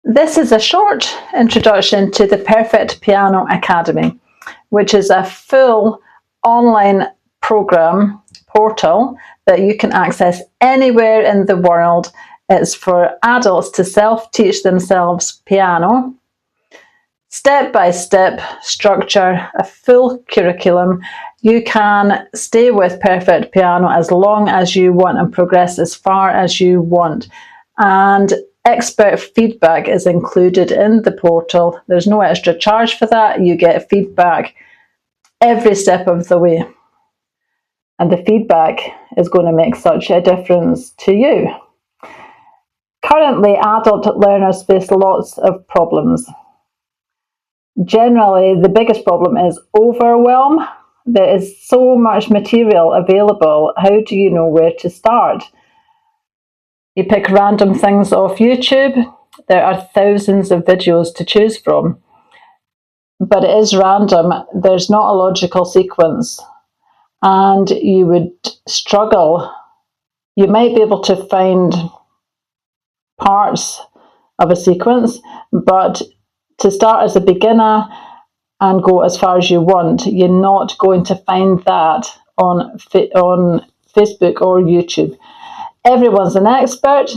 This is a short introduction to the Perfect Piano Academy, which is a full online program portal that you can access anywhere in the world. It's for adults to self-teach themselves piano, step-by-step structure, a full curriculum. You can stay with Perfect Piano as long as you want and progress as far as you want. And expert feedback is included in the portal. There's no extra charge for that. You get feedback every step of the way. And the feedback is going to make such a difference to you. Currently, adult learners face lots of problems. Generally, the biggest problem is overwhelm. There is so much material available. How do you know where to start? You pick random things off YouTube. There are thousands of videos to choose from, but it is random. There's not a logical sequence, and you would struggle. You might be able to find parts of a sequence, but to start as a beginner and go as far as you want, you're not going to find that on Facebook or YouTube. Everyone's an expert.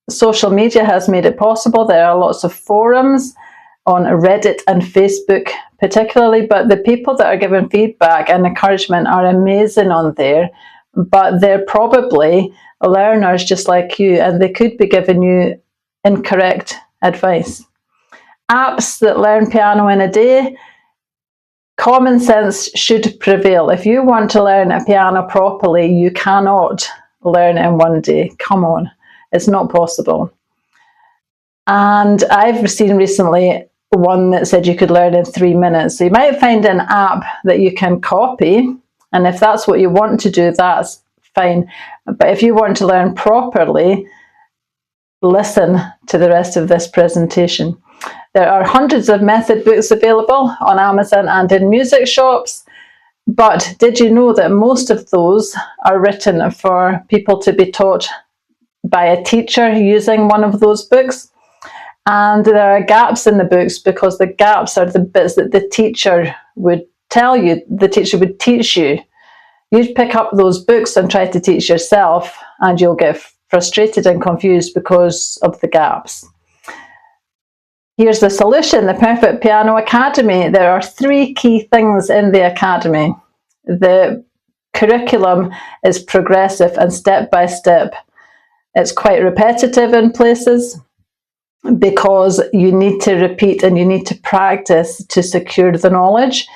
Social media has made it possible. There are lots of forums on Reddit and Facebook particularly, but the people that are giving feedback and encouragement are amazing on there, but they're probably learners just like you, and they could be giving you incorrect advice. Apps that learn piano in a day, common sense should prevail. If you want to learn a piano properly, you cannot learn in one day. Come on, it's not possible. And I've seen recently one that said you could learn in 3 minutes. So you might find an app that you can copy, and if that's what you want to do, that's fine. But if you want to learn properly, listen to the rest of this presentation. There are hundreds of method books available on Amazon and in music shops. But did you know that most of those are written for people to be taught by a teacher using one of those books? And there are gaps in the books because the gaps are the bits that the teacher would tell you, the teacher would teach you. You'd pick up those books and try to teach yourself, and you'll get frustrated and confused because of the gaps. Here's the solution, the Perfect Piano Academy. There are 3 key things in the academy. The curriculum is progressive and step by step. It's quite repetitive in places because you need to repeat and you need to practice to secure the knowledge.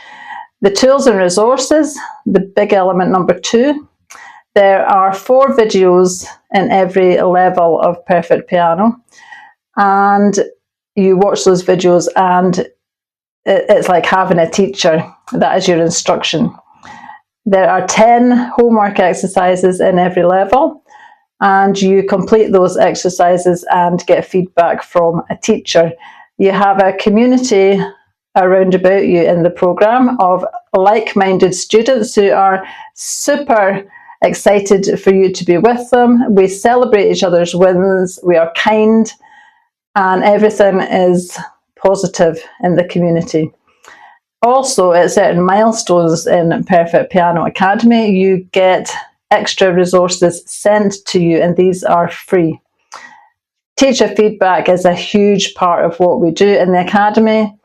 The tools and resources, the big element number 2. There are 4 videos in every level of Perfect Piano, and you watch those videos and it's like having a teacher. That is your instruction. There are 10 homework exercises in every level, and you complete those exercises and get feedback from a teacher. You have a community around about you in the program of like-minded students who are super excited for you to be with them. We celebrate each other's wins. We are kind. And everything is positive in the community. Also, at certain milestones in Perfect Piano Academy, you get extra resources sent to you, and these are free. Teacher feedback is a huge part of what we do in the academy.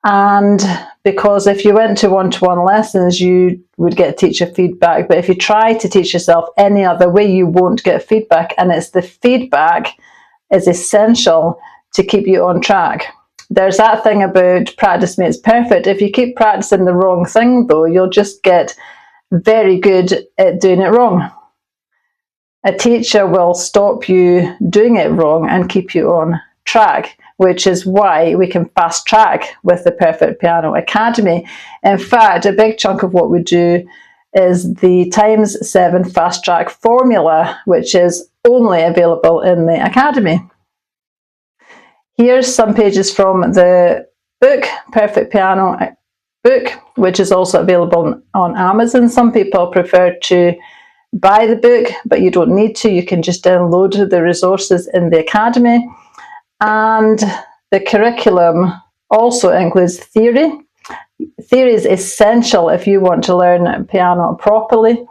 And because if you went to one-to-one lessons, you would get teacher feedback. But if you try to teach yourself any other way, you won't get feedback. And it's the feedback is essential to keep you on track. There's that thing about practice makes perfect. If you keep practicing the wrong thing, though, you'll just get very good at doing it wrong. A teacher will stop you doing it wrong and keep you on track, which is why we can fast track with the Perfect Piano Academy. In fact, a big chunk of what we do is the ×7 fast track formula, which is only available in the academy. Here's some pages from the book, Perfect Piano book, which is also available on Amazon. Some people prefer to buy the book, but you don't need to. You can just download the resources in the academy. And the curriculum also includes theory. Theory is essential if you want to learn piano properly.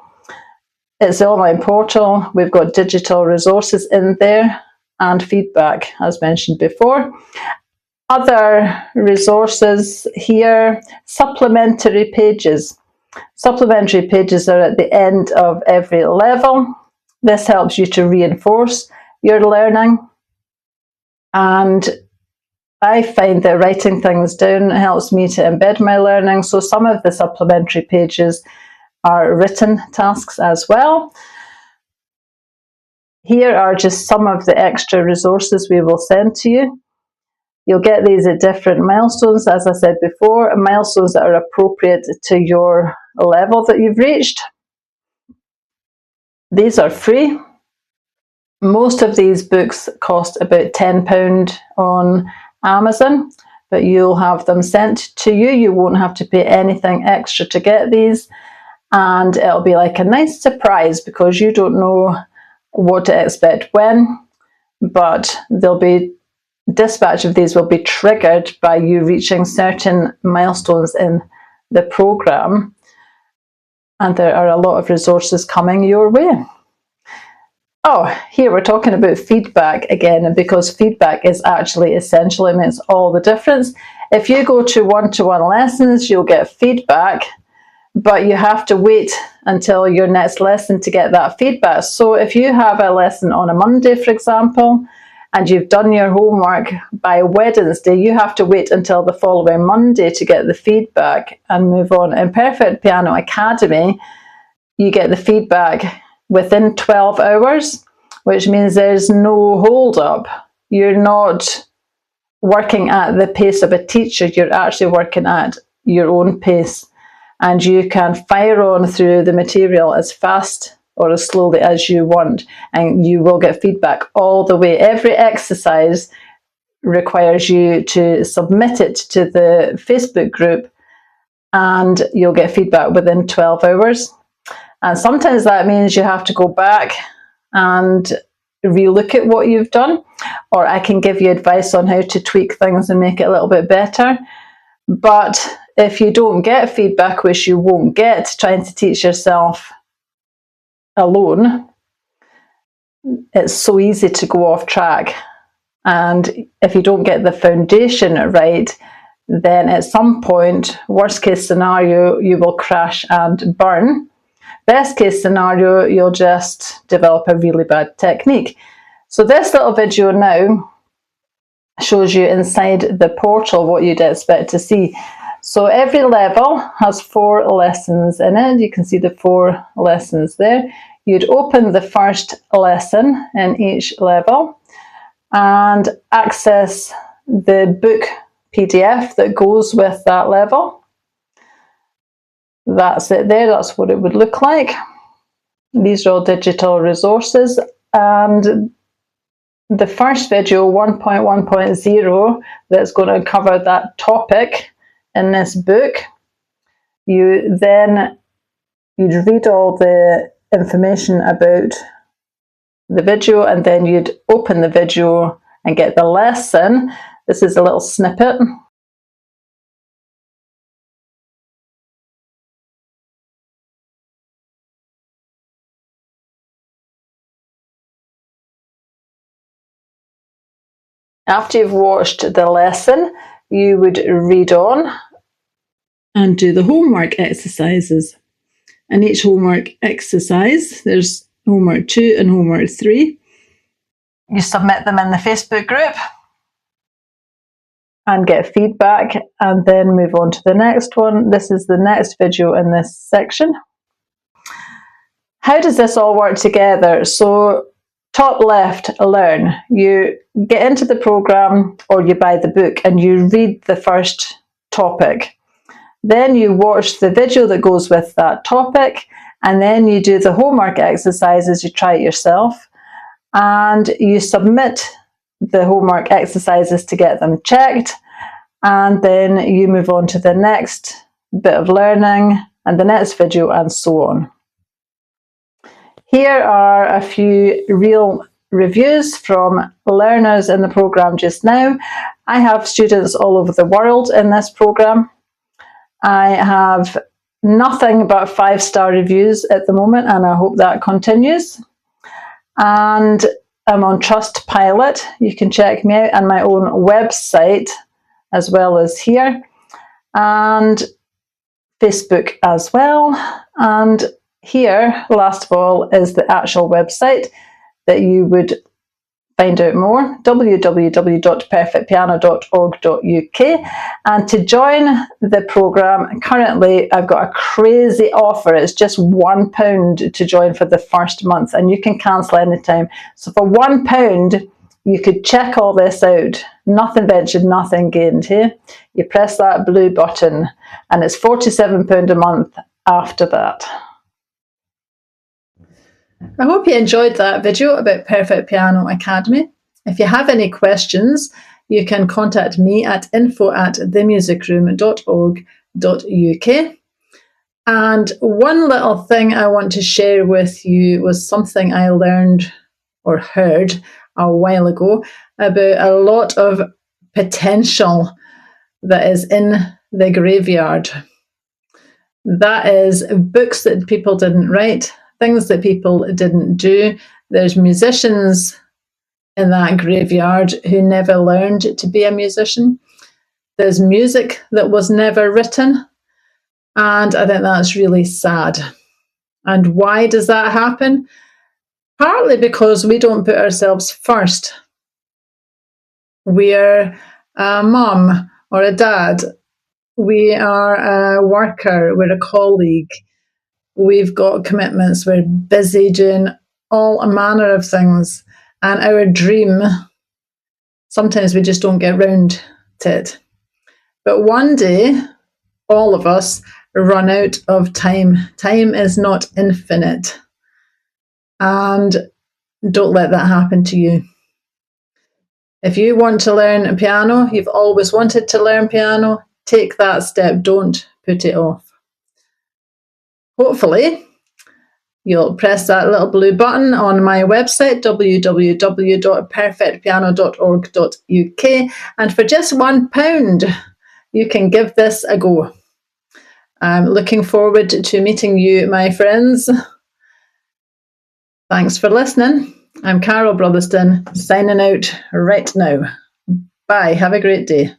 It's the online portal. We've got digital resources in there and feedback, as mentioned before. Other resources here, supplementary pages. Supplementary pages are at the end of every level. This helps you to reinforce your learning. And I find that writing things down helps me to embed my learning. So some of the supplementary pages are written tasks as well. Here are just some of the extra resources we will send to you. You'll get these at different milestones, as I said before, milestones that are appropriate to your level that you've reached. These are free. Most of these books cost about £10 on Amazon, but you'll have them sent to you. You won't have to pay anything extra to get these, and it'll be like a nice surprise because you don't know what to expect when, but there'll be dispatch of these will be triggered by you reaching certain milestones in the program, and there are a lot of resources coming your way. Oh, here we're talking about feedback again, because feedback is actually essential. It makes all the difference. If you go to one-to-one lessons, you'll get feedback, but you have to wait until your next lesson to get that feedback. So if you have a lesson on a Monday, for example, and you've done your homework by Wednesday, you have to wait until the following Monday to get the feedback and move on. In Perfect Piano Academy, you get the feedback within 12 hours, which means there's no hold up. You're not working at the pace of a teacher, you're actually working at your own pace, and you can fire on through the material as fast or as slowly as you want, and you will get feedback all the way. Every exercise requires you to submit it to the Facebook group, and you'll get feedback within 12 hours. And sometimes that means you have to go back and relook at what you've done, or I can give you advice on how to tweak things and make it a little bit better. But if you don't get feedback, which you won't get trying to teach yourself alone, it's so easy to go off track. And if you don't get the foundation right, then at some point, worst case scenario, you will crash and burn. Best case scenario, you'll just develop a really bad technique. So this little video now shows you inside the portal what you'd expect to see. So every level has 4 lessons in it. You can see the 4 lessons there. You'd open the first lesson in each level and access the book PDF that goes with that level. That's it there, that's what it would look like. These are all digital resources, and the first video, 1.1.0, that's going to cover that topic in this book, you'd read all the information about the video, and then you'd open the video and get the lesson. This is a little snippet. After you've watched the lesson, you would read on and do the homework exercises. And each homework exercise, there's homework 2 and homework 3. You submit them in the Facebook group and get feedback, and then move on to the next one. This is the next video in this section. How does this all work together? So top left, learn. You get into the program or you buy the book and you read the first topic. Then you watch the video that goes with that topic, and then you do the homework exercises, you try it yourself, and you submit the homework exercises to get them checked, and then you move on to the next bit of learning and the next video, and so on. Here are a few real reviews from learners in the programme just now. I have students all over the world in this programme. I have nothing but 5-star reviews at the moment, and I hope that continues. And I'm on Trustpilot. You can check me out on my own website as well as here, and Facebook as well. And here, last of all, is the actual website that you would find out more, www.perfectpiano.org.uk. And to join the programme, currently I've got a crazy offer. It's just £1 to join for the first month, and you can cancel anytime. So for £1, you could check all this out. Nothing ventured, nothing gained here. You press that blue button, and it's £47 a month after that. I hope you enjoyed that video about Perfect Piano Academy. If you have any questions, you can contact me at info@themusicroom.org.uk. And one little thing I want to share with you was something I learned or heard a while ago about a lot of potential that is in the graveyard. That is books that people didn't write, things that people didn't do. There's musicians in that graveyard who never learned to be a musician. There's music that was never written, and I think that's really sad. And why does that happen? Partly because we don't put ourselves first. We're a mum or a dad. We are a worker. We're a colleague. We've got commitments. We're busy doing all manner of things. And our dream, sometimes we just don't get round to it. But one day, all of us run out of time. Time is not infinite. And don't let that happen to you. If you want to learn piano, you've always wanted to learn piano, take that step. Don't put it off. Hopefully, you'll press that little blue button on my website, www.perfectpiano.org.uk, and for just £1, you can give this a go. I'm looking forward to meeting you, my friends. Thanks for listening. I'm Carol Brotherston, signing out right now. Bye. Have a great day.